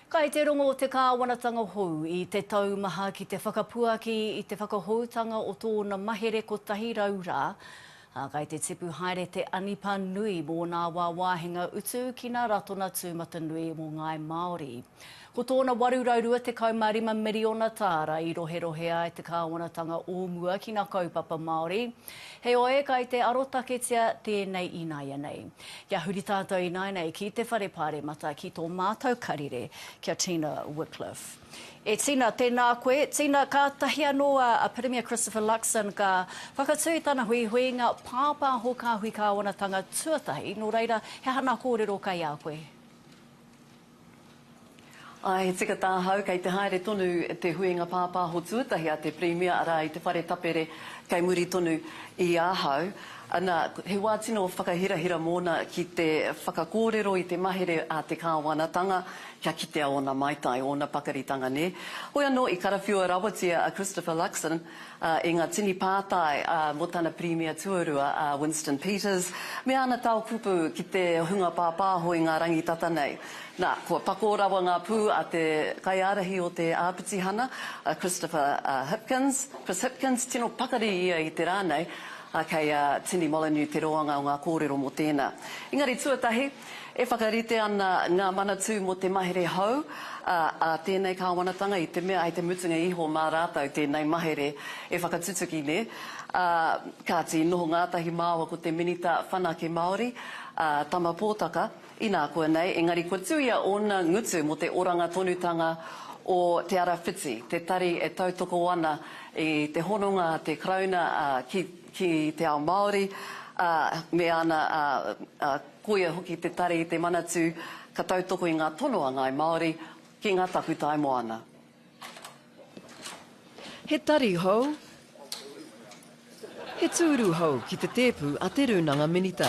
Ka I te rongo o te kāwanatanga hou I te taumaha ki te whakapuaki I te whakahoutanga o tōna mahere ko tahi raura. Ka I te tipu haere te anipa nui mō nā wāwāhinga utu ki nā ratona tūmata nui mō ngai Māori. Ko tōna waruraurua te kaumārima miriona tāra I rohe ai te kāwanatanga ōmua ki nā kaupapa Māori. He oe ka I te arotaketia tēnei I nāia nei. Kia huri tātou I nai nei ki te wharepare mata ki tō mātou karire, kia Tina Wycliffe. E Tina, tēnā koe. Tina, ka tahi anoa a Premier Christopher Luxon ka whakatui tāna huihuinga pāpā ho ka hui kāwanatanga tuatahi. Nō reira, he hana kōrero kai a koe. Ai, tika tāhau, kei te haere tonu te huinga pāpā ho tuatahi a te Premier ara I te whare tapere kei muri tonu I āhau. Ana, he wā tino whakahirahira mōna ki te whakakōrero I te mahere a te kāwanatanga, kia kitea ona maitai, ona pakaritanga ne. Hoi anō I karawhiua rawatia a Christopher Luxon, I ngā tini pātai mō tāna Premier Tuarua, Winston Peters, me ana tau kupu ki te hunga pāpāho I ngā rangitata nei. Nā, kua pako rawa ngā pū a te kaiarahi o te āpitihana, Chris Hipkins, tino pakari ia I te rānei, kei Tini Molyneux te roanga o ngā kōrero mō tēnā. Engari tuatahi, e whakarite ana ngā manatū mō te mahere hau, a tēnei kāwanatanga I te mea ai te mutunga iho mā rātau tēnei mahere e whakatutuki ne. Ka ti noho ngātahi māua ko te minita whanake Māori, Tama Pōtaka, I nā koe nei, engari kua tuia ona ngutu mō te oranga tonutanga o te ara whiti, te tari e tautoko ana I te hononga, te krauna ki te ao Māori, me ana koia hoki te tari I te manatū, ka tautoko I ngā tonoanga I Māori, ki ngā taku tai moana. He tari hou. He tūru hou ki te tēpu a te runanga minita.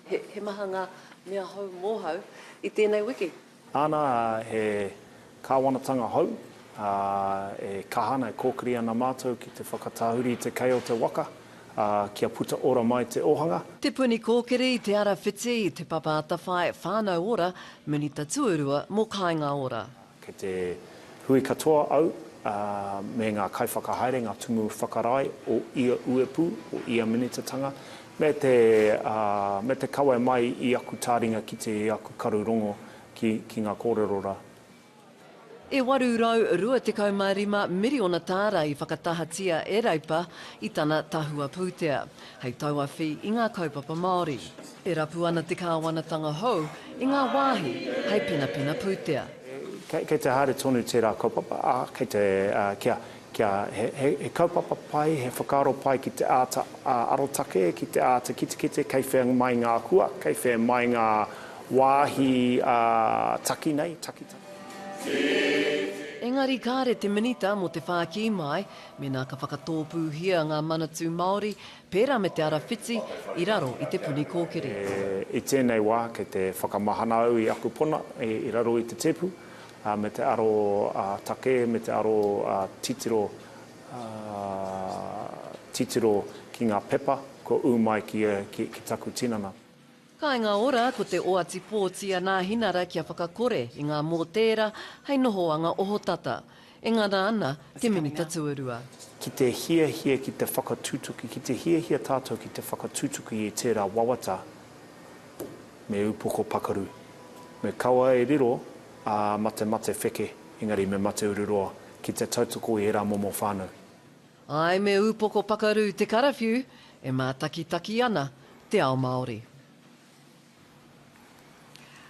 He maha ngā mea hou mōhau I tēnei wiki. Ana he kāwanatanga hou, e kahana e kōkiri ana mātou ki te whakatāhuri I te kei o te waka, kia puta ora mai te ohanga. Te puni kōkiri I te ara whiti I te papata whai whānau ora, minita tuarua mō kāinga ora. Kei te hui katoa au, me ngā kaiwhakahaere, ngā tumu whakarai o ia uepu, o ia minitatanga, me te kawe mai I aku tāringa ki te aku karurongo ki ngā kōrero rā. E waru rau rua te kaumārima miriona tāra I whakatahatia e raipa I tana tahua pūtea. Hei taua whi I ngā kaupapa Māori. E rapu ana te kāwanatanga hou I ngā wāhi hei pina pūtea. Kei te haere tonu te rā kaupapa, kei te he kaupapa pai, he whakaro pai ki te āta arotake, ki te āta kitekite, kei whea mai ngā kua, kei whea mai ngā wāhi taki nei, taki. Engari kāre te minita mo te whāki mai, me nā ka whakatōpūhia ngā manatū Māori, pērā me te ara whiti, I raro I te puni kōkiri. I tēnei wā, kei te whakamahana au I aku pona, I raro I te tepu, me te aro take, me te aro titiro ki ngā pepa, ko umai ki taku tinana. Ka ngā ora ko te oati pōtia nā hinara kia whakakore I ngā mōtera hei noho anga oho tata. Engara ana te minita tuarua. Ki te hia ki te whakatūtuki, ki te hia tātou ki te whakatūtuki I tērā wawata, me upoko pakaru. Me kaua e riro, mate wheke, engari me mate ururoa, ki te tautoko I rā momo whānau. Ai me upoko pakaru te karawhiu, e mā taki ana te ao Māori.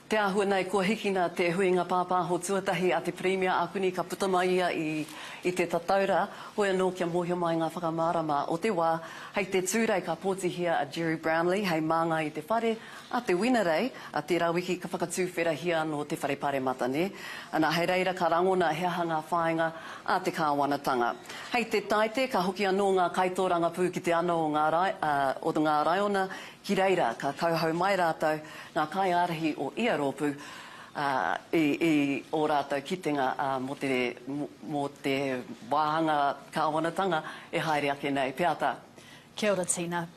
Te āhua nei kua hikina te huinga pāpā ho tuatahi a te Premier Akuni ka puta mai ia I te tataura. Hoi anō kia mōhio mai ngā whakamārama o te wā. Hei te tūrei ka pōtihia a Jerry Brownlee, hei mānga I te whare, a te winarei, a te rawiki ka whakatūwhera hia no te wharepare mata ne. Ana hei reira ka rangona he hanga whāinga a te kāwanatanga. Hei te taite ka hoki anō ngā kaitoranga pū ki te ano o ngā raiona, ki reira ka kauhau mai rātou ngā kaiarahi o ia rōpū I o rātou kitenga mō te wāhanga kāwanatanga e haere ake nei. Pea tā. Kia ora, Tina.